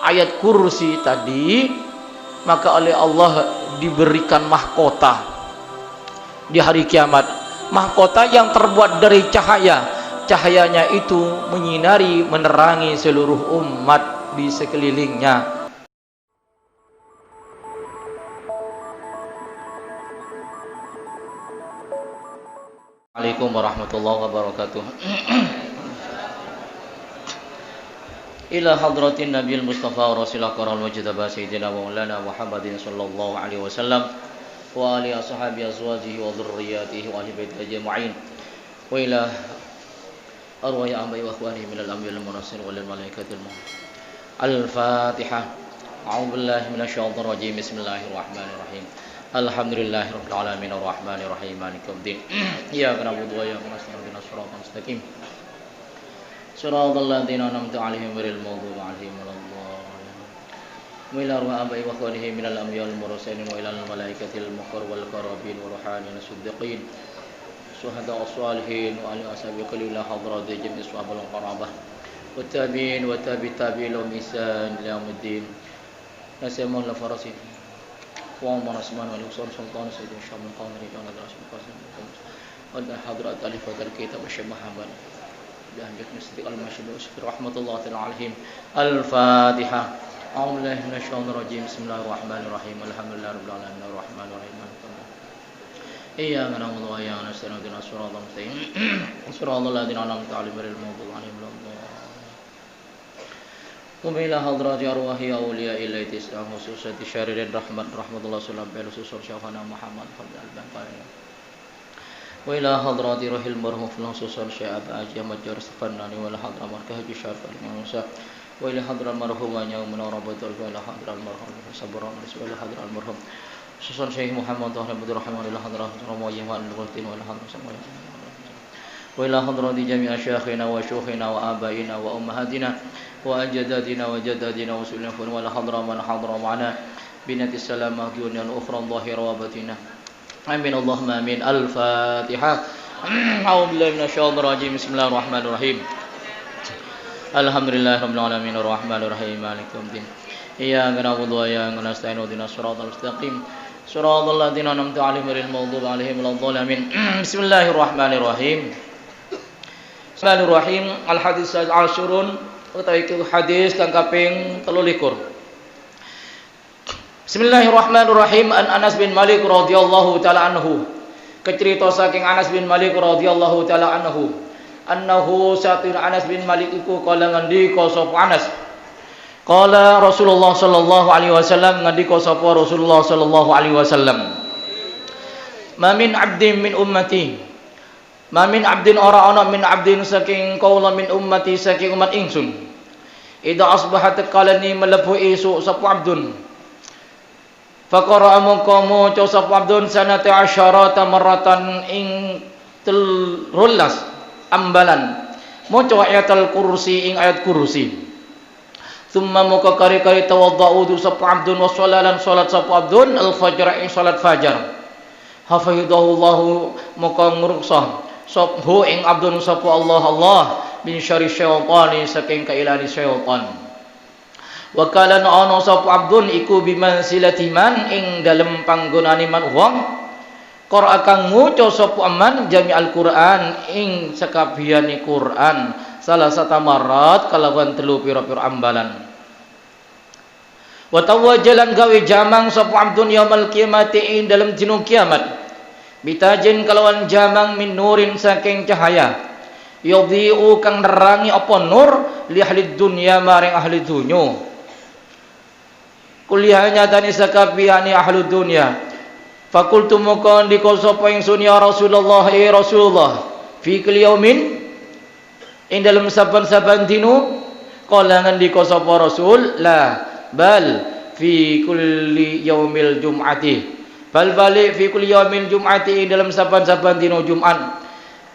ayat kursi tadi, maka oleh Allah diberikan mahkota di hari kiamat. Mahkota yang terbuat dari cahaya. Cahayanya itu menyinari, menerangi seluruh umat di sekelilingnya. Assalamualaikum warahmatullahi wabarakatuh. Ila hadratin Nabiul Mustafa Rasulullah karal mujtaba sayyidina wa maulana Muhammadin sallallahu alaihi wasallam wa ali ashabi azwajihi wa dhurriyyatihi wa ahli baitihi ajma'in wa ila arwah abai wa akhwani minal anbiya'i wal mursalin wal malaikatil muqarrabin. Al-Fatihah. A'udzu billahi minasyaitonir rajim. Bismillahirrahmanirrahim. Alhamdulillahirabbil alamin arrahmanir rahim maliki yaumiddin. Iyyaka na'budu wa iyyaka nasta'in ihdinas siratal mustaqim. Shiratal ladzina an'amta 'alaihim ghairil maghdubi 'alaihim waladdallin. Wa ila arwah abai wa akhwanihi minal anbiya'i wal mursalin wa ilal malaikatil muqarrabin wal ruhani as-siddiqin. Syuhada as-salihin wa ali ashabi kulli hadrat jami' sahabul qarabah wa tabi'in wa tabi'in lahum ihsan ila yaumiddin. Nasamu la farasin wa marasman wa lusul sultan sayyidina syamul qamari wa nadrasul qasim wa hadrat alif wa kitab syekh Muhammad dan Mufti al-Masyhur rahmatullah ta'ala alaihim. Al-Fatihah. A'udzu billahi minasyaitonir rajim. Bismillahirrahmanirrahim. Alhamdulillahirabbil alamin arrahmanir rahim. Iyyaka na'budu wa iyyaka nasta'in ihdinas siratal mustaqim. Siratal ladzina an'amta 'alaihim ghairil maghdubi 'alaihim waladdallin. Wa ila hadrati arwahi awliya ilaiti islam khususati syaririn rahmatullah sallallahu alaihi wasallam syafana Muhammad fadl al-baqari. Wa ila hadrati ruhil marhum khususan syekh Aji Ahmad Jaris Fannani wa ila hadrat markah Haji Syarif al-Musa wa ila hadrat marhum wa yaum narabatul wa ila hadrat marhum sabran wa ila hadrat marhum khususan Syekh Muhammad Abdul Rahman wa ila hadrat Ramayyin wa al-Rutin wa ila hadrat Samaya wa ila hadrati jami' asyakhina wa syukhina wa abaina wa ummahatina wa ajdadina wa jaddadina wa sulina wa ila hadrat man hadra ma'ana binati salamah dunya al-ukhra dhahira wa batina. Amin Allahumma amin. Al-Fatihah. A'udzu billahi minasyaitonir rajim. Bismillahirrahmanirrahim. Alhamdulillahirabbil alamin arrahmanir rahim maliki yaumiddin. Iyyaka na'budu wa iyyaka nasta'in ihdinas siratal mustaqim. Siratal ladzina an'amta 'alaihim ghairil maghdubi 'alaihim waladdallin. Bismillahirrahmanirrahim. Bismillahirrahmanirrahim. Al-hadis al-asyrun utawi hadis kang kaping 23. Bismillahirrahmanirrahim. An Anas bin Malik radhiyallahu taala anhu. Kecerita saking Anas bin Malik radhiyallahu taala anhu. Annahu satir Anas bin Malik iku kala ngendika sapa Anas. Qala Rasulullah sallallahu alaihi wasallam, ngendika sapa Rasulullah sallallahu alaihi wasallam. Ma min 'abdin min ummati. Ma min 'abdin ora ana min 'abdin saking kaula min ummati saking umat ingsun. Idza asbahat qalani melebu esuk sapa 'abdun. Faqara amqamu ca sapa abdun sanata asyarata maratan ing 13 ambalan maca ayatul kursi ing ayat kursi. Thumma muka kari-kari tawaddau sapa abdun wa sholalan salat sapa abdun al-fajr ing salat fajar. Hafizahullahu muka ngruksah sapa ing abdun sapa Allah min syarri syaitani saking kailani syaitan. Wa kana ana sapa abdun iku bimansilati man ing dalem panggonane man wong qara kang nguca sapa man jami'al Qur'an ing sakabehane Qur'an salah satu marat kalawan 3 pira-pira ambalan. Wa tawajjalan gawe jamang sapa abdun yaumul qiyamati ing dalem dina kiamat bitajin kalawan jamang min nurin saking cahaya yudhi'u kang nerangi apa nur li ahli dunya maring ahli dunya. Kuliahnya tani sakabihani ahlu dunya. Fakultu mukon di sapa ingsun ya Rasulullah Rasulullah fi kulli yaumin ing dalem saben-saben dina. Kala ngendika sapa Rasul la bal fi kulli yaumil jum'ati. Bal balik fi kulli yaumil jum'ati ing dalem saben-saben dina Jumat.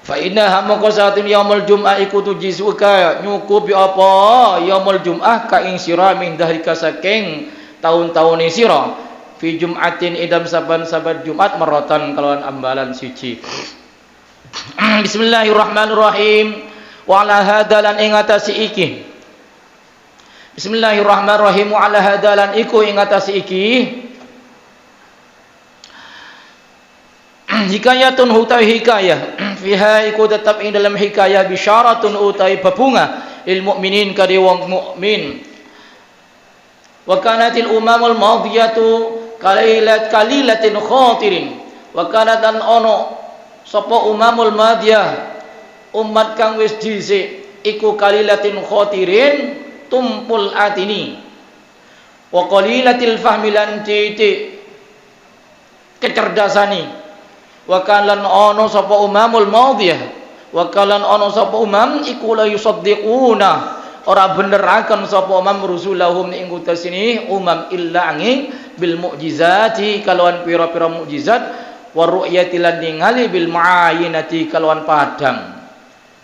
Fa inna hamqa sa'atin yaumul jum'ah iku tujizuka nyukupi apa yaumul jum'ah ka ing sira min dahrika saking tahun-tahun sira fi jum'atin idam saban-saban Jumat maratan kalawan ambalan siji. Bismillahirrahmanirrahim. Wa ala hadalan ing atase iki Bismillahirrahmanirrahim. Wa ala hadalan iku ing atas iki hikayatun utawi hikayah fiha iku tetap ing dalam hikayah bisyaratun utawi babunga lil mukminin kadi wong mukmin. Wa kanatil umamul madiyatu kalilatin khatirin. Wa kanatan ono sapa umamul madiyah umat kang wis dhisik iku kalilatin khatirin tumpul atini. Wa qalilatil fahmi lan titik kecerdasani. Wa kalan ono sapa umamul madiyah wa kalan ono sapa umam iku la yusaddiquna ora beneraken sapa umam rusulahum ing utasini umam illa angin bil mukjizati kalawan pira-pira mukjizat wa ru'yati lan ningali bil muayyinati kalawan padang.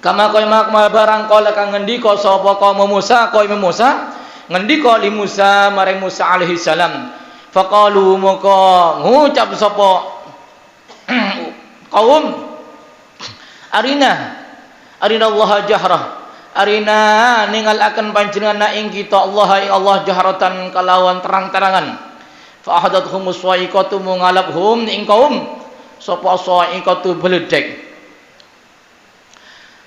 Kama koy makma barang kala kang ngendika sapa kaum Musa koy Musa ngendika li Musa maring Musa alaihi salam faqalu maka ngucap sapa kaum arina Allah jahrah arina ningalaken panjenengan ing kita Allah jahratan kalawan terang-terangan fa ahadathum swa'iqatu mungalabhum ing kaum sapa swa'iqatu beledek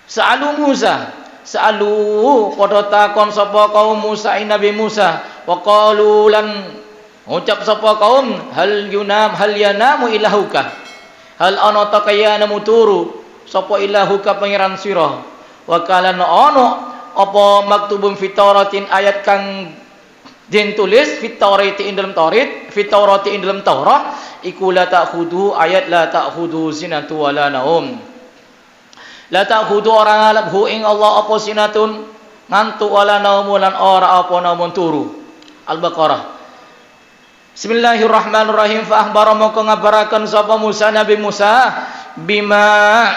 sa'alu Musa sa'alu padha takon sapa kaum Musa ing Nabi Musa wa qalu lan ngucap sapa kaum hal yanamu ilahuka hal ana ta kaya namu turu sapa ilahuka pangeran sira wa kalan ana apa maktubun fi tauratin ayat kang den tulis fi taurati ing dalam taurat fi taurati ing dalam taurat iku la ta'khudu ayat la ta'khudu sinatu wala naum la ta'khudu orang alabhu ing Allah apa sinatun ngantuk wala naum lan ora apa namun turu. Al-Baqarah. Bismillahirrahmanirrahim. Fa akhbara maka ngabaraken sapa Musa Nabi Musa bima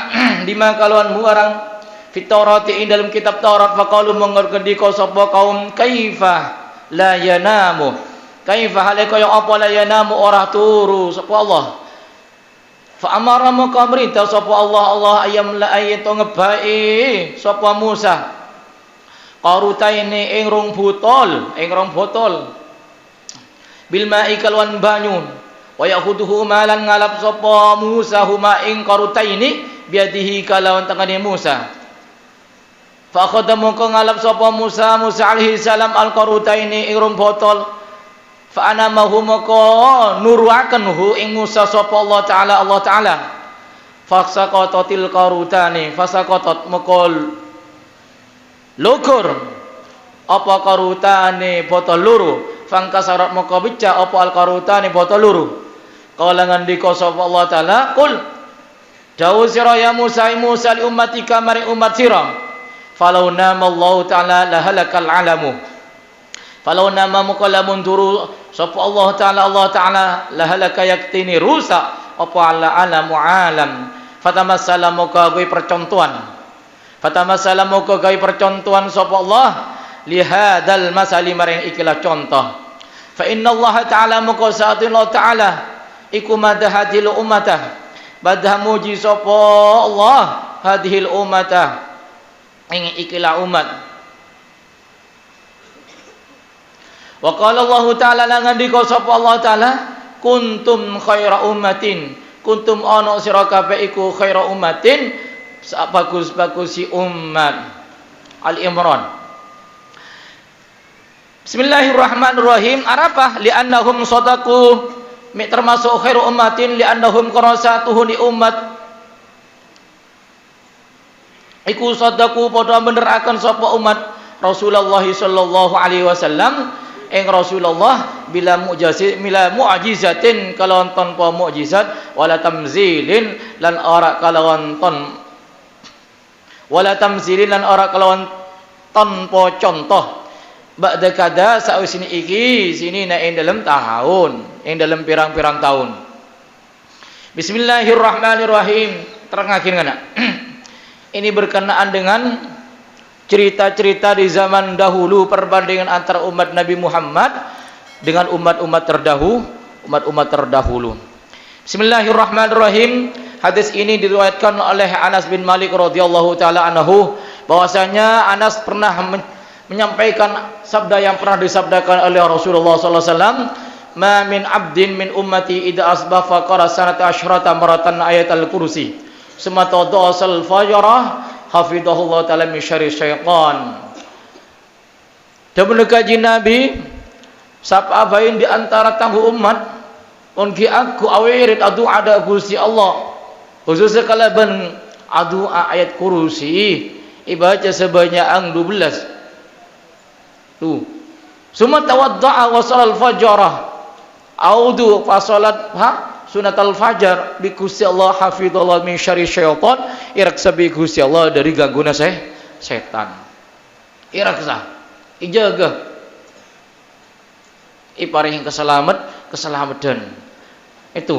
kalawan muarang fit Taurati ing dalam kitab Taurat faqalu mengergendika sapa kaum kaifa la yanamu kaifa hale kaya apa la yanamu ora turu sapa Allah fa amara maka merintah sapa Allah ayam la ayatu ngebai sapa Musa qarutaine ing rong botol bil ma'i kalwan banyun wa yakhuduhu malan ngalap sapa Musa huma ing qarutaini biadihi kalawan tangane Musa fa khadamu ko ngalap sapa Musa alaihi salam al qarutaini ing rong botol fa anamahu maka nuruaken hu ing Musa sapa Allah taala fasaqatatil qarutani fasaqatat maqal lukur apa qarutane botol loro fangkasarat maka bica apa al-qarutani botol luru kala ngandika sapa Allah taala kul dawu sira ya Musa li ummatika mari umat sira falau nama Allah taala la halakal alamu falau nama maka lamun turu sapa Allah taala la halaka yaktini rusa apa ala alamu alam fatamassala maka gawe percontohan sapa Allah lihadal masali maring ikilah contoh fa inna Allah ta'ala maka sa'atillah ta'ala iku madahadil umatah badah muji sapa Allah hadhil umatah ing ikilah umat wa qala Allah ta'ala ngandika sapa Allah ta'ala kuntum khaira ummatin kuntum ana sira kabeh iku khaira ummatin bagus-bagus si umat Al-Imran. Bismillahirrahmanirrahim. Arafah li'annahum sadaqu termasuk khairu ummatin li'annahum qarasatuhu li ummat iku sadaqu padha beneraken sapa umat Rasulullah sallallahu alaihi wasallam ing Rasulullah bila mu'jizatin kalawan tanpa mukjizat wala tamzilin lan ora kalawan tanpa contoh ba'da kada sausini iki sini na ing dalam tahun ing dalam pirang-pirang tahun. Bismillahirrahmanirrahim. Terangakin kana ini berkenaan dengan cerita-cerita di zaman dahulu perbandingan antara umat Nabi Muhammad dengan umat-umat terdahulu. Bismillahirrahmanirrahim. Hadis ini diriwayatkan oleh Anas bin Malik radhiyallahu taala anhu bahwasanya Anas pernah menyampaikan sabda yang pernah disabdakan oleh Rasulullah sallallahu alaihi wasallam, "Ma min 'abdin min ummati idza asbaha fa qara sanata asyrata maratan ayatal kursi, summa tadasal fajrah hafidhahullah ta'ala min syarri syaitan." Dan menekaji Nabi, sapa bain di antara tangguh umat onki aku awirid adu ada kursi Allah, khususnya kalaban adu ayat kursi ibaca sebanyak ang 12 tuh. Summa tawadda'a wa shalal fajrah audu fa salat sunatal fajar bi kursi Allah hafidhullah min syarri syaitan, iraksa bi kursi Allah dari gangguan setan. Iraksa ijaga iparing keselamatan itu.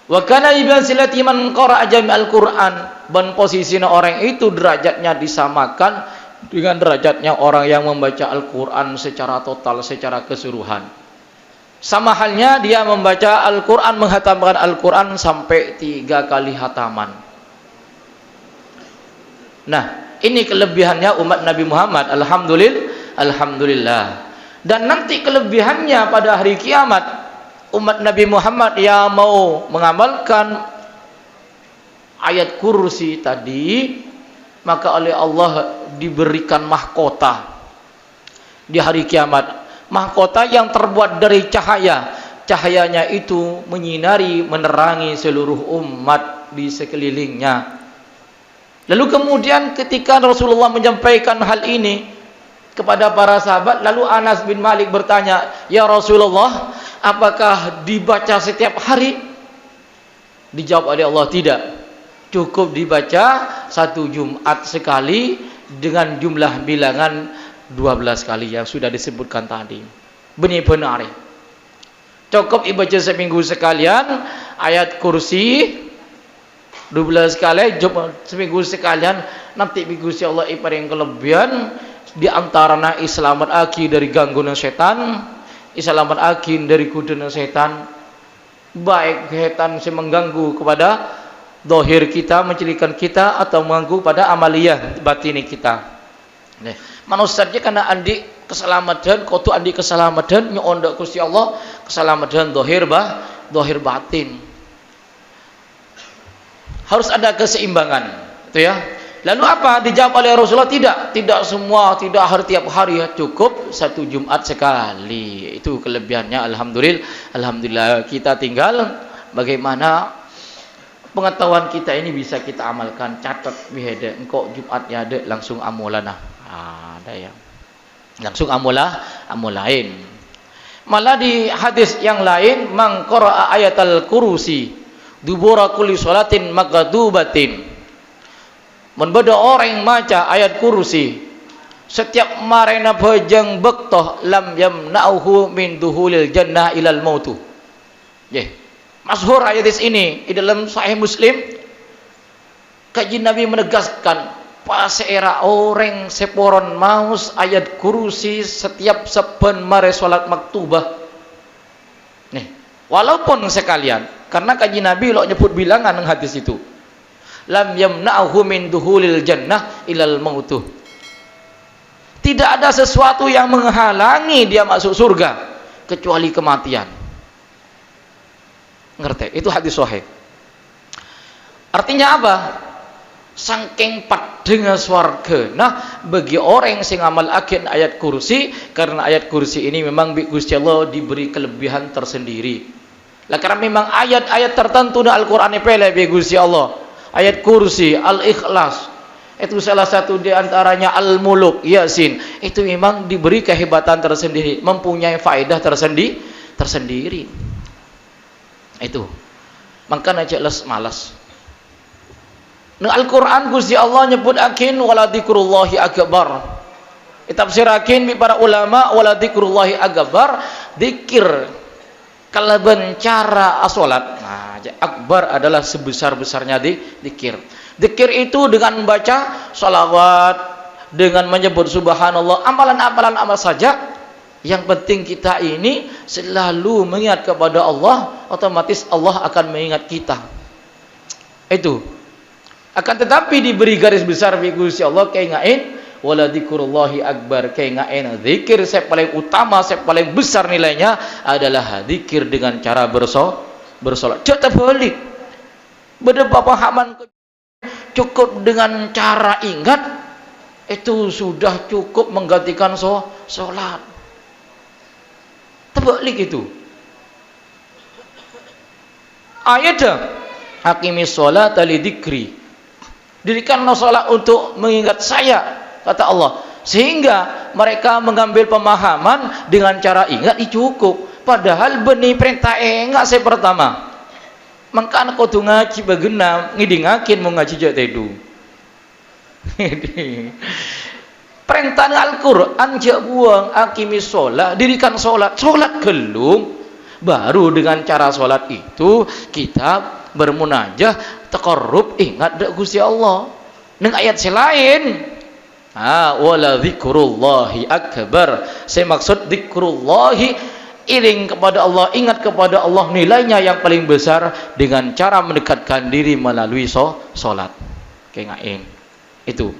Wa kana ibasilati man qara'a jami'al Qur'an, ban posisinya orang itu derajatnya disamakan dengan derajatnya orang yang membaca Al-Qur'an secara total, secara keseluruhan. Sama halnya dia membaca Al-Qur'an, menghatamkan Al-Qur'an sampai 3 kali hataman. Nah, ini kelebihannya umat Nabi Muhammad, alhamdulillah. Dan nanti kelebihannya pada hari kiamat, umat Nabi Muhammad yang mau mengamalkan ayat kursi tadi, maka oleh Allah diberikan mahkota di hari kiamat. Mahkota yang terbuat dari cahaya. Cahayanya itu menyinari, menerangi seluruh umat di sekelilingnya. Lalu kemudian ketika Rasulullah menyampaikan hal ini kepada para sahabat, lalu Anas bin Malik bertanya, "Ya Rasulullah, apakah dibaca setiap hari?" Dijawab oleh Allah, tidak. Cukup dibaca 1 Jumat sekali dengan jumlah bilangan 12 kali yang sudah disebutkan tadi. Benar-benar. Cukup dibaca seminggu sekalian ayat kursi 12 kali, seminggu sekalian. Nanti Gusti Allah iparing kelebihan di antaranya islamat aki dari gangguan setan, islamat aki dari kudunan setan, baik setan yang mengganggu kepada dohir kita, mencirikan kita, atau mengganggu pada amaliyah batini kita. Nih, manusia karena andi keselamatan, kotu andi keselamatan, nyondak Gusti Allah keselamatan dohir batin. Harus ada keseimbangan, itu ya. Lalu apa? Dijawab oleh Rasulullah, tidak semua, tidak hari tiap hari, cukup 1 Jumat sekali. Itu kelebihannya. Alhamdulillah. Kita tinggal bagaimana pengetahuan kita ini bisa kita amalkan. Catat bihede, engkau Jumatnya ada langsung amulana. Ada ya. Langsung amulain. Malah di hadis yang lain, man qara'a ayatal kursi dubura kulli sholatin magadubatin. Membeda orang maca ayat kursi setiap marena bajang bektoh lam yamna'uhu min duhulil jannah ilal mautu. Masyhur ayat ini di dalam Sahih Muslim. Kaji Nabi menegaskan paseera orang seporon maus ayat kursi setiap saben mare salat maktubah. Walaupun sekalian, karena kaji Nabi lo nyebut bilangan ng hadis itu. Lam yamna'uhu min duhulil jannah ilal mautuh. Tidak ada sesuatu yang menghalangi dia masuk surga kecuali kematian. Ngerti? Itu hadis sahih. Artinya apa? Saking padenge swarga. Nah, bagi orang yang ngamal agen ayat kursi, karena ayat kursi ini memang Gusti Allah diberi kelebihan tersendiri. Lah karena memang ayat-ayat tertentu dalam Al-Qur'an pele bagi Gusti Allah. Ayat kursi, Al-Ikhlas, itu salah satu di antaranya Al-Muluk, Yasin. Itu memang diberi kehebatan tersendiri, mempunyai faedah tersendiri. Itu. Makanya jelas malas. Nang Al-Qur'an Gusti Allah nyebut akin wala dzikrullahi akbar. Ditafsirakin bi para ulama wala dzikrullahi akbar, zikir kalaban cara salat. Nah, akbar adalah sebesar-besarnya zikir. Zikir itu dengan membaca sholawat, dengan menyebut subhanallah, amalan-amalan amal saja. Yang penting kita ini selalu mengingat kepada Allah, otomatis Allah akan mengingat kita. Itu. Akan tetapi diberi garis besar bagi Gusti Allah kaingain wala dzikrullahi akbar. Kayak ngain zikir saya paling utama, saya paling besar nilainya adalah zikir dengan cara bersolat. Jangan terbalik. Beda pemahaman cukup dengan cara ingat itu sudah cukup menggantikan solat. Terbalik itu. Ayatnya hakimis sholata li dzikri. Dirikanlah salat untuk mengingat saya, kata Allah. Sehingga mereka mengambil pemahaman dengan cara ingat cukup. Padahal benih perintah enggak saya pertama. Maka anak kudu ngaji bagenam, ngidingakin mau ngaji jak tedu. Perintah Al-Qur'an jak buang hakimis sholat, dirikan sholat gelum. Baru dengan cara sholat itu kita bermunajah taqarrub ingat dak Gusti Allah. Nang ayat selain wala dzikrullahi akbar. Saya maksud dzikrullahi, iring kepada Allah, ingat kepada Allah, nilainya yang paling besar dengan cara mendekatkan diri melalui sholat. Kayak ngain itu.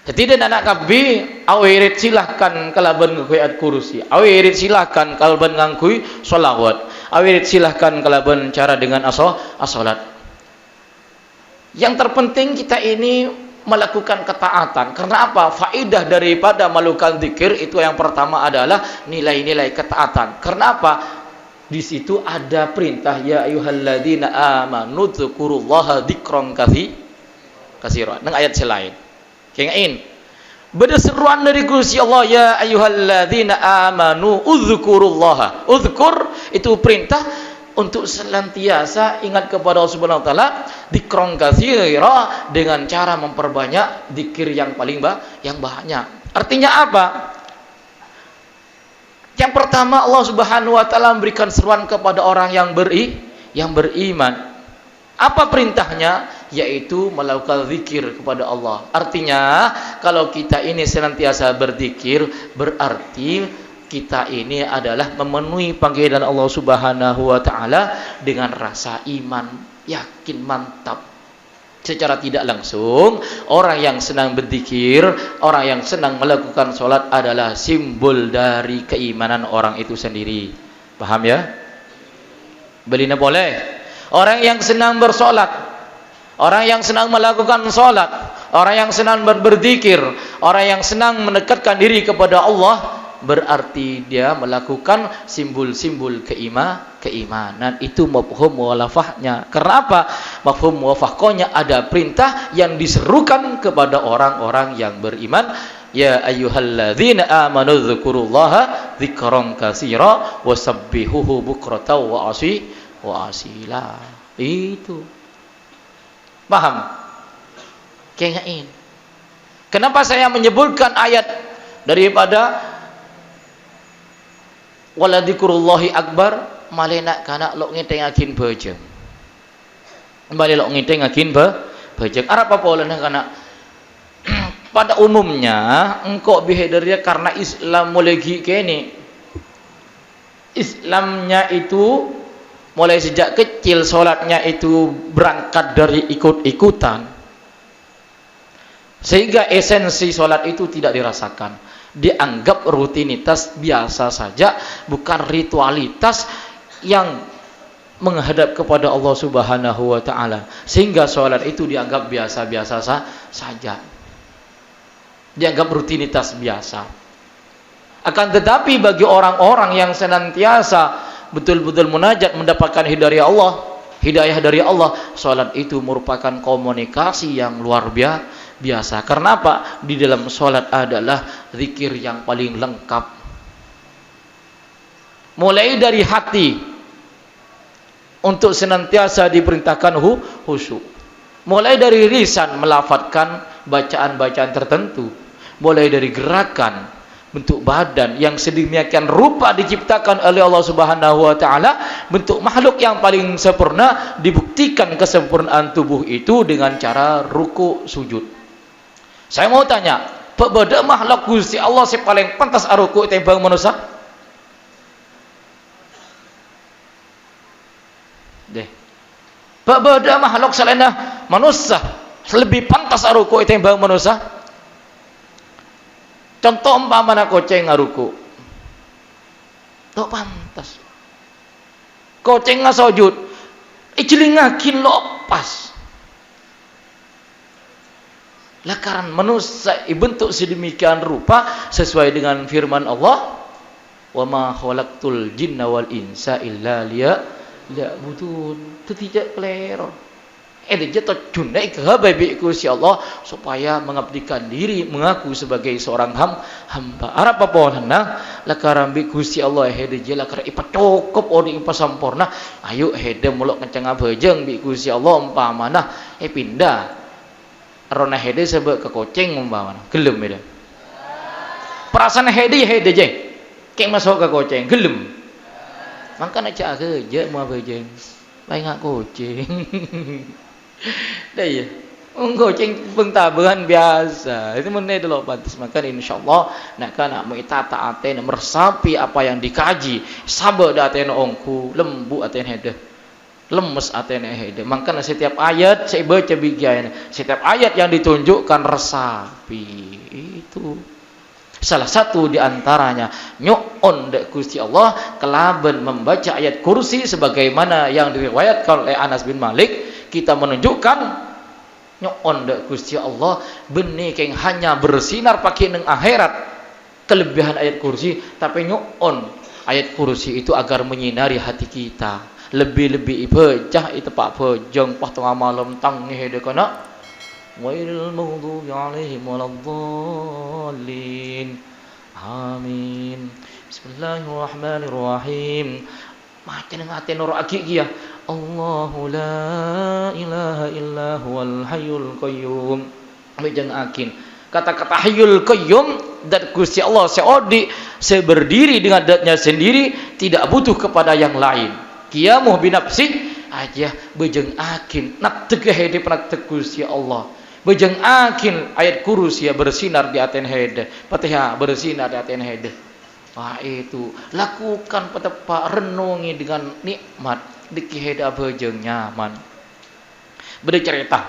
Jadi dan anak kabi awirit silahkan kalaban ngakui ayat kursi, awirit silahkan kalaban ngakui sholawat, awirit silahkan kalaban cara dengan as-sholat. Yang terpenting kita ini melakukan ketaatan. Karena apa? Faidah daripada melakukan zikir itu yang pertama adalah nilai-nilai ketaatan. Karena apa? Di situ ada perintah ya ayyuhalladzina amanu dzkurullaha dzikran katsiran. Nang ayat selain. Kengain. Beda seruan dari Gusti Allah ya ayyuhalladzina amanu udzkurullaha. Udzkur itu perintah untuk senantiasa ingat kepada Allah Subhanahu wa taala dzikran katsira dengan cara memperbanyak zikir yang paling yang banyak. Artinya apa? Yang pertama Allah Subhanahu wa taala memberikan seruan kepada orang yang beriman. Apa perintahnya? Yaitu melakukan zikir kepada Allah. Artinya kalau kita ini senantiasa berzikir berarti kita ini adalah memenuhi panggilan Allah Subhanahu wa taala dengan rasa iman, yakin, mantap. Secara tidak langsung, orang yang senang berzikir, orang yang senang melakukan sholat adalah simbol dari keimanan orang itu sendiri. Paham ya? Belina boleh. Orang yang senang bersolat, orang yang senang melakukan sholat, orang yang senang berzikir, orang yang senang mendekatkan diri kepada Allah, berarti dia melakukan simbol-simbol keimanan. Itu mafhum muwalafahnya. Karena apa? Mafhum muwafaqahnya ada perintah yang diserukan kepada orang-orang yang beriman. Ya ayyuhalladzina amanu dzkurullaha dzikran katsira wasabbihuhu bukratan wa asila. Itu. Paham? Kayaknya ini. Kenapa saya menyebutkan ayat daripada wala dzikrullahi akbar malena kana lok ngetengakin bejeng. Kembali lok ngetengakin bejeng. Arep apa olehna kana pada umumnya engkau behaviornya karena Islam mulai kene. Islamnya itu mulai sejak kecil sholatnya itu berangkat dari ikut-ikutan. Sehingga esensi sholat itu tidak dirasakan. Dianggap rutinitas biasa saja, bukan ritualitas yang menghadap kepada Allah Subhanahu wa taala. Sehingga sholat itu dianggap biasa-biasa saja. Dianggap rutinitas biasa. Akan tetapi bagi orang-orang yang senantiasa betul-betul munajat mendapatkan hidayah dari Allah, sholat itu merupakan komunikasi yang luar biasa. Karena apa? Di dalam sholat adalah zikir yang paling lengkap. Mulai dari hati untuk senantiasa diperintahkan khusyuk. Mulai dari lisan melafadzkan bacaan-bacaan tertentu. Mulai dari gerakan, bentuk badan yang sedemikian rupa diciptakan oleh Allah Subhanahu wa taala, bentuk makhluk yang paling sempurna, dibuktikan kesempurnaan tubuh itu dengan cara ruku sujud. Saya mau tanya, beda makhluk Gusti Allah si paling pantas ruku timbang manusia? Deh. Beda makhluk selain manusia lebih pantas ruku timbang manusia? Contoh umpamana koceng ngaruku. Tok pantas. Koceng ngasujud. Ijelingakin lo pas. Lakaran manusia bentuk sedemikian rupa sesuai dengan firman Allah, wa ma khalaqtul jinna wal insa illa liya'budun. Itu tidak kelero. Dia terjun naik ke hababi Gusti Allah supaya mengabdikan diri, mengaku sebagai seorang hamba. Arab apa hendak lakaran bi Gusti Allah dia lakaran ipa cukup ori ipa sampurna. Ayo hede muluk kencang abejeng bi Gusti Allah umpamana pindah rona hede sebab ke koceng umpamana gelem beda. Perasaan hede je. Kek masuk ke koceng gelem. Mangkana cak je mau abejeng. Lain ngak koceng. Dah ya. Koceng pengtabahan biasa. Itu meneh dulu pantas makan insyaallah nak kana muita taate meresapi apa yang dikaji. Sabar datene ongku, lembu atene hede. Lemes atene hede. Makanya setiap ayat saya baca bigian. Setiap ayat yang ditunjukkan resapi. Itu salah satu di antaranya nyu'un dek Gusti Allah kelaban membaca ayat kursi sebagaimana yang diriwayatkan oleh Anas bin Malik. Kita menunjukkan nyu'un dek Gusti Allah benih keng hanya bersinar pakai neng akhirat kelebihan ayat kursi, tapi nyu'un ayat kursi itu agar menyinari hati kita lebih-lebih pecah itu pak pejeng pas tengah malam tang nih de kana wailul maghdubi alaihim waladdallin amin. Bismillahirrahmanirrahim. Macam ngate noro aki kia Allahu la ilaha illa huwal hayyul qayyum. Bejeng akin kata-kata hayyul qayyum dat Gusti Allah seodi seberdiri dengan datnya sendiri, tidak butuh kepada yang lain. Qiyamuh binafsi aja bejeng akin nak tegeh hede penak Gusti Allah. Bejeng akin ayat kursi ya bersinar di aten hede. Fatihah bersinar di aten hede. Wah itu lakukan petepak renungi dengan nikmat diki hede bejeng nyaman. Beda cerita.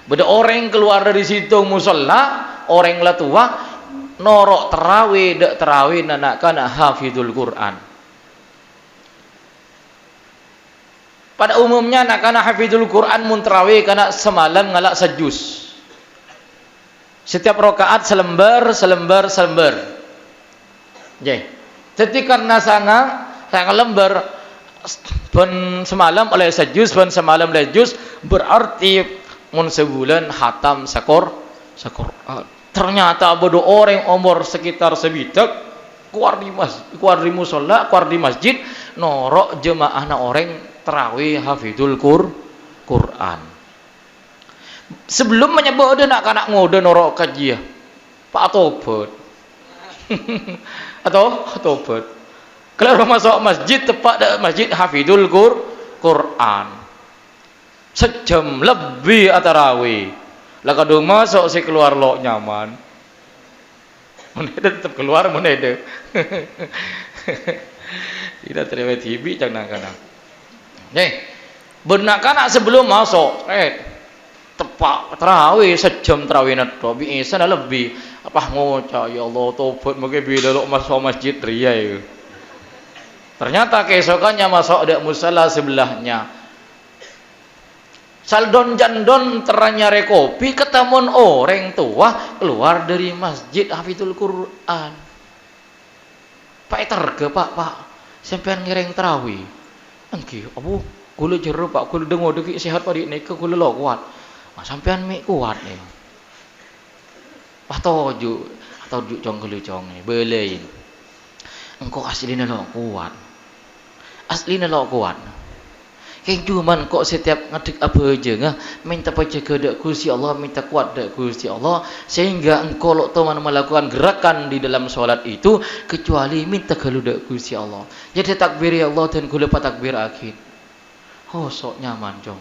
Beda orang keluar dari situ musalla, orang latua norok terawih dek terawih anak kana hafizul Quran. Pada umumnya nak kana hafizul Quran mun tarawih kana semalam ngalak sejus. Setiap rakaat selembar. Nggih. Jadi karena sangat lembar ben semalam oleh sejus, ben semalam oleh jus berarti mun sebulan hatam sakor. Ternyata bodoh orang umur sekitar sebidak keluar di musola, keluar di masjid norok jemaahna orang tarawih hafizul Quran. Sebelum menyebut dia nak kanak ngode norok kajian Pak tobat atau tobat kalau masuk masjid tepat dak masjid hafizul Quran sejam lebih tarawih lah kadang masuk si keluar lo nyaman menede tetap keluar menede tidak terlewat hibi jangan kadang. Benak kanak sebelum masuk, tepak terawih sejam terawih nato, biasa lebih. Apa ngocah ya Allah tobat mungkin bila lo masuk masjid ria. Ternyata keesokannya masuk ada musala sebelahnya. Saldon jandon teranyare kopi ketemu orang tua keluar dari masjid hafizul Quran. Pak terge pak sampean ngereng terawih. Angki, abu, kula jero pak, kula dengo deki sehat pada ini ke kula lo kuat. Sampean mik kuat nih. Pak toju jong kula jong nih, belain. Engkau aslinya lo kuat. Kayak cuman kok setiap ngedik apa aja ngah, minta pajaga dak Gusti Allah, minta kuat dak Gusti Allah, sehingga engkau lo teman melakukan gerakan di dalam sholat itu kecuali minta kalau dak Gusti Allah. Jadi takbir ya Allah dan kula takbir akhir. Oh sok nyaman jong.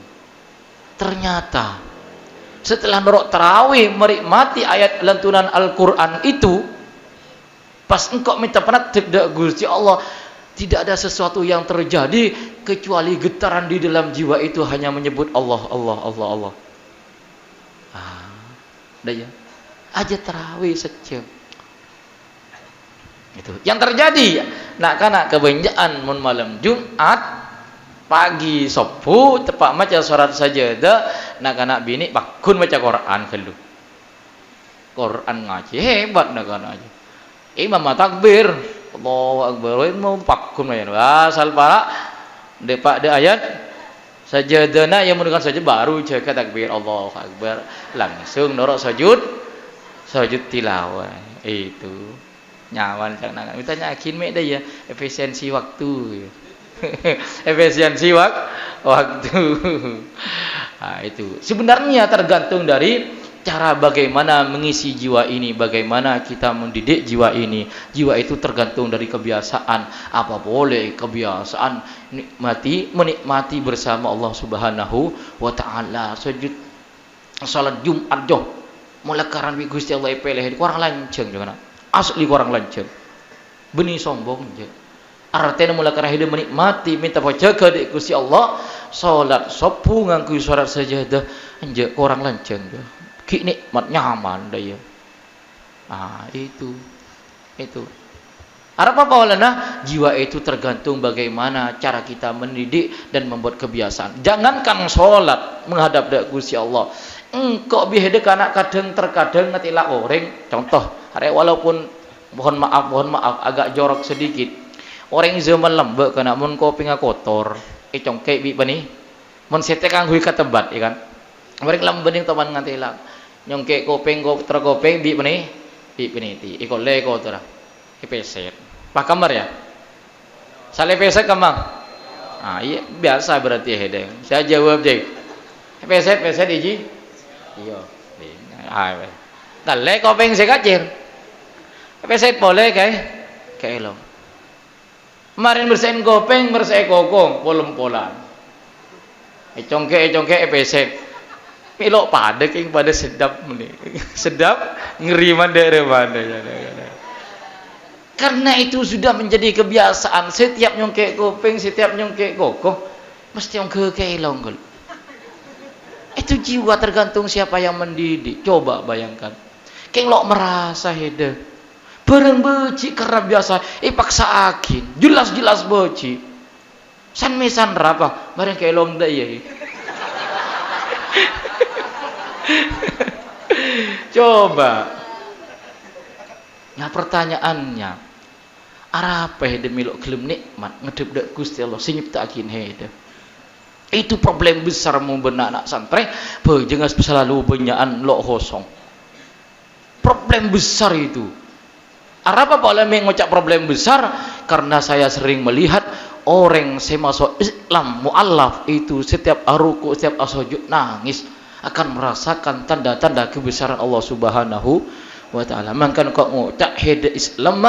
Ternyata setelah norok tarawih menikmati ayat lantunan Al-Quran itu, pas engkau minta penatik dak Gusti Allah, tidak ada sesuatu yang terjadi kecuali getaran di dalam jiwa itu hanya menyebut Allah. Dah ya. Aja tarawih sejam. Itu yang terjadi. Nak kana kebenjaan mun malam Jumat pagi Sabtu tepat maca surat sajadah nak kana bini bakun baca Quran kelu. Quran ngaji hebat nak kana aja. Imam takbir Allahu akbar mau pakun aja. Asal para depak de ayat sajadana yang menggunakan saja baru jaga takbir Allahu akbar langsung norok sujud tilawah. Itu nyaman jangan kita yakin mek dah ya efisiensi waktu. Efisiensi waktu. Nah, itu sebenarnya tergantung dari cara bagaimana mengisi jiwa ini, bagaimana kita mendidik jiwa ini. Jiwa itu tergantung dari kebiasaan. Apa boleh kebiasaan menikmati bersama Allah Subhanahu wa taala. Sujud salat Jumat jo. Mulakaran bi Gusti Allah peleh kurang lanceng jangan. Asli kurang lanceng. Benih sombong je. Artinya mulakaran hidup menikmati minta jaga di Gusti Allah. Salat sapu ngangku surat sajadah anje kurang lanceng je. Ki nikmat nyaman dah ya. Itu. Apa lana jiwa itu tergantung bagaimana cara kita mendidik dan membuat kebiasaan. Jangankan sholat menghadap dak Gusti Allah. Engkau bihede kana kadang terkadang ngatila orang. Contoh, hari walaupun mohon maaf agak jorok sedikit. Orang zaman lembek kana mun kopi kotor. Congkek bi bani. Mun sete kang hui katebat ya kan. Mereka lambening teman ngatila. Nyongke kopeng terkopeng bi peniti ikut leko tu lah peset pak kamar ya sale peset kamang iya biasa berarti hedeng saya jawab je peset iji iya dan le kopeng saya kacir peset boleh kayak lo kemarin bersihin kopeng bersihin kokong polem-polan congke peset Pilok pada yang pada sedap sedap ngeriman dari mana karena itu sudah menjadi kebiasaan. Setiap nyongkek kuping, setiap nyongkek kokoh mesti nyongkek keilong. Itu jiwa tergantung siapa yang mendidik. Coba bayangkan kelok merasa hede bareng beci karena biasa paksa akin jelas beci san mesan rapa bareng keilong dah ya. Coba. Nah pertanyaannya, apa hede milok gelem nikmat ngedep dak Gusti Allah sing nyiptakeun hede. Itu problem besar mau benak anak santri, bejengas selalu benyaan lok kosong. Problem besar itu. Apa boleh mengucap problem besar? Karena saya sering melihat orang semasuk Islam mu'allaf itu setiap ruku, setiap sujud nangis. Akan merasakan tanda-tanda kebesaran Allah Subhanahu wa taala. Mangkan kok ngucap hede Islam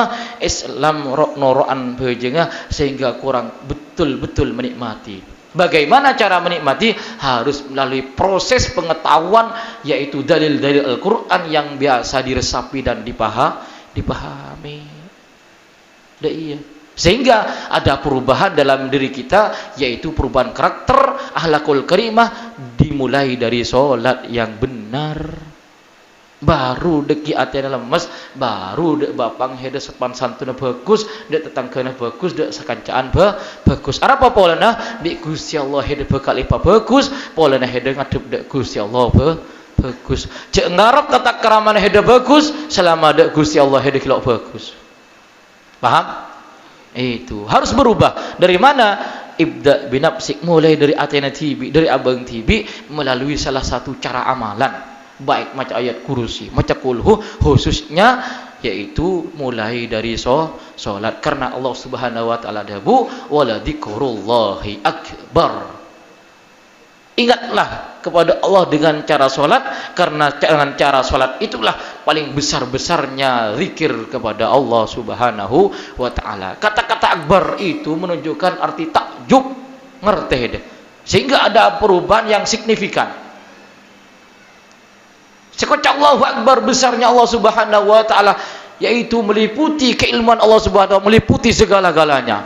noroan bejenga sehingga kurang betul-betul menikmati. Bagaimana cara menikmati? Harus melalui proses pengetahuan yaitu dalil-dalil Al-Qur'an yang biasa diresapi dan dipahami. Iya. Sehingga ada perubahan dalam diri kita yaitu perubahan karakter akhlakul karimah dimulai dari sholat yang benar. Baru deki atena lemes, baru dek bapang hede sopan santuna bagus, dek tetanggana bagus, dek sekancaan bagus. Apa polana di Gusti Allah hede bekal ipa bagus, polana hede ngadep dek Gusti Allah bagus. Cek ngarep tata keramana hede bagus, selama dek Gusti Allah hede kilok bagus. Paham? Itu harus berubah. Dari mana? Ibda binafsik, mulai dari Athena TV, dari Abang TV, melalui salah satu cara amalan, baik macam ayat kursi, macam kulhu, khususnya yaitu mulai dari sholat. Karena Allah Subhanahu wa taala dabu wala dzikrullahi akbar. Ingatlah kepada Allah dengan cara sholat, karena dengan cara sholat itulah paling besar-besarnya zikir kepada Allah Subhanahu wa ta'ala. Kata-kata akbar itu menunjukkan arti takjub, ngerti deh. Sehingga ada perubahan yang signifikan. Sekocak Allahu akbar, besarnya Allah Subhanahu wa ta'ala, yaitu meliputi keilmuan Allah Subhanahu wa ta'ala, meliputi segala-galanya.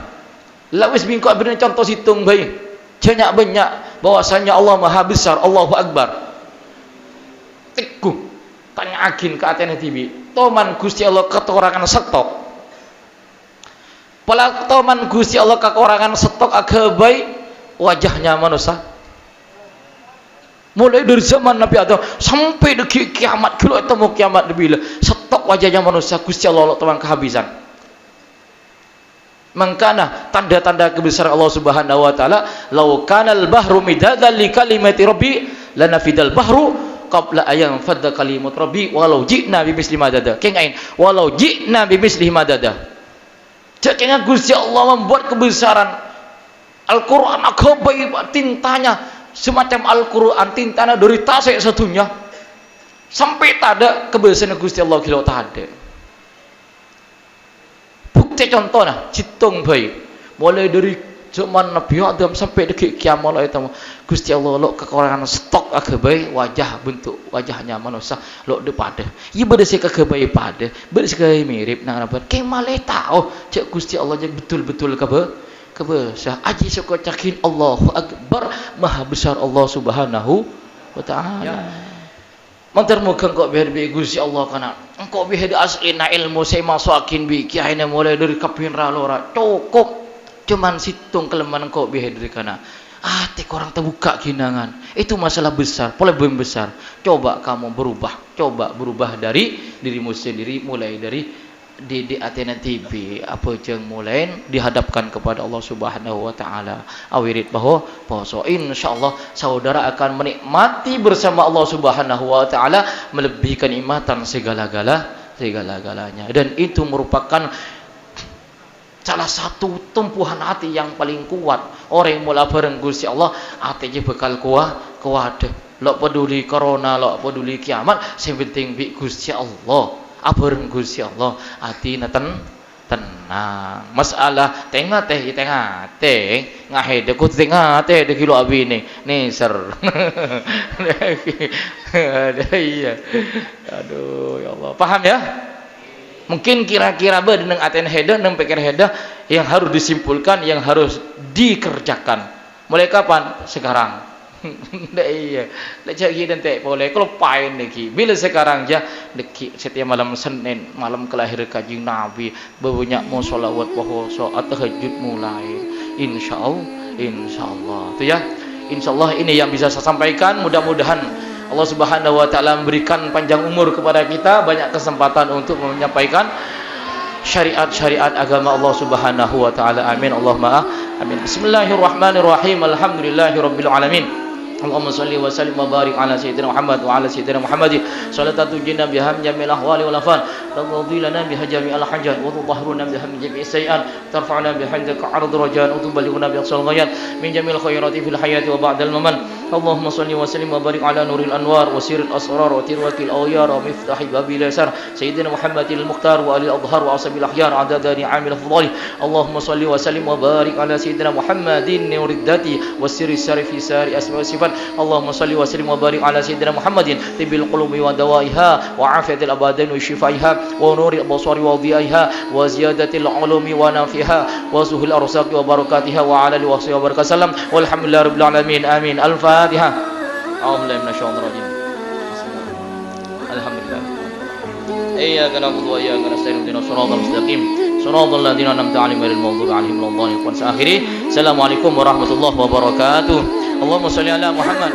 Lawis bingko abin contoh situng baik. Banyak bahwasanya Allah Maha Besar, Allahu Akbar. Teguh tanya akin ke Athena TV. Toman Gusti Allah ketorakan setok. Pelaktoman Gusti Allah kekurangan stok agabai wajahnya manusia. Mulai dari zaman Nabi Adam sampai detik kiamat, kalau temu kiamat bila stok wajahnya manusia Gusti Allah teman kehabisan. Mangkana tanda-tanda kebesaran Allah Subhanahu wa taala, "Lau kanal bahru midadan li kalimati rabbi lanafidal bahru qabla ayam fadda kalimat rabbi walau ji'na bimisli madada." Kengain walau ji'na bimisli madada. Caknya Gusti Allah membuat kebesaran Al-Qur'an agabai tintanya semacam Al-Quran tintana dari tasik satunya sampai tak ada kebesaran Gusti Allah kilo tak ada. Bukti contohnya citung baik mulai dari zaman Nabi Adam sampai detik kiamat itu Gusti Allah lo kekurangan stok agabai wajah bentuk wajahnya manusia lo depada ia berdasar kegabai pada berdasar mirip nang apa kemale tahu cek Gusti Allah je betul-betul kebesar aji suka cakin Allahu Akbar maha besar Allah Subhanahu wa ta'ala. Mantar muka engkau biar bi Gusti Allah kana engkau biar aslina ilmu saya masukin bi kiaina mulai dari kapinra lora cukup cuman situng kelemahan engkau biar dari kana hati korang terbuka kinangan itu masalah besar problem besar. Coba kamu berubah dari dirimu sendiri mulai dari di Athena TV apa jeng mulai dihadapkan kepada Allah Subhanahu wa taala awirit bahwa poso insyaallah saudara akan menikmati bersama Allah Subhanahu wa taala melebihi kenikmatan segala-galanya dan itu merupakan salah satu tumpuhan hati yang paling kuat orang yang mula bareng Gusti Allah hatinya bakal kuat lo peduli corona lo peduli kiamat sing penting bi Gusti Allah abareng Gusti Allah hati na tenang masalah tengah teh ngahede ku tengah teh de kilo abine neser iya aduh ya Allah paham ya mungkin kira-kira dengan aten heda dan pikir heda yang harus disimpulkan yang harus dikerjakan mulai kapan sekarang. Iya, lecak dan tak boleh. Kalau pain lagi, bila sekarang ya, deki setiap malam Senin, malam kelahiran kajian Nabi, berbanyak musholawat puasa atau tahajud mulai. Insyaallah, tu ya. Insyaallah ini yang bisa saya sampaikan. Mudah-mudahan Allah Subhanahu wa taala memberikan panjang umur kepada kita, banyak kesempatan untuk menyampaikan syariat-syariat agama Allah Subhanahu wa taala. Amin. Allahumma amin. Bismillahirrahmanirrahim. Alhamdulillahirabbil alamin. Allahumma salli wa sallim wa barik ala sayyidina Muhammad wa ala sayyidina Muhammad salatu jinna biham jamil ahwali wal afan tadhi lana biha jami'al hajat wa tudahhiruna biha min jami'is sayiat tarfa'una bihamdika 'arad rajan wa tuballighuna bi aqsal ghayat min jamil khairati fil hayati wa ba'dal mamat. Allahumma salli wa sallim wa barik ala nuril anwar wa sirril asrar wa tirwatil awiyar wa miftahi babil yasar sayyidina Muhammadil mukhtar wa alil adhhar wa ashabil akhyar adada ni'amil afdali. Allahumma salli wa sallim wa barik ala sayyidina Muhammadin nuriddati wa sirri sarifi sari asma wa sifat. Allahumma salli wa sallim wa barik ala sayyidina Muhammadin tibil qulubi wa dawaiha wa afiatil abadan wa shifaiha wa nuril absari wa dhiyaiha wa ziyadatil ulumi wa nafiha wa zuhul arsaqi wa barakatiha wa ala alihi wa sahbihi wa barakasallam walhamdulillahi rabbil alamin amin. Al-Fatihah. A'udzubillahi minasyaitonir rajim. Alhamdulillah. Iyyaka na'budu wa iyyaka nasta'in ihdinas siratal mustaqim siratal ladzina an'amta 'alaihim ghairil maghdubi 'alaihim waladdallin. Assalamualaikum warahmatullahi wabarakatuh. Allahumma shalli ala Muhammad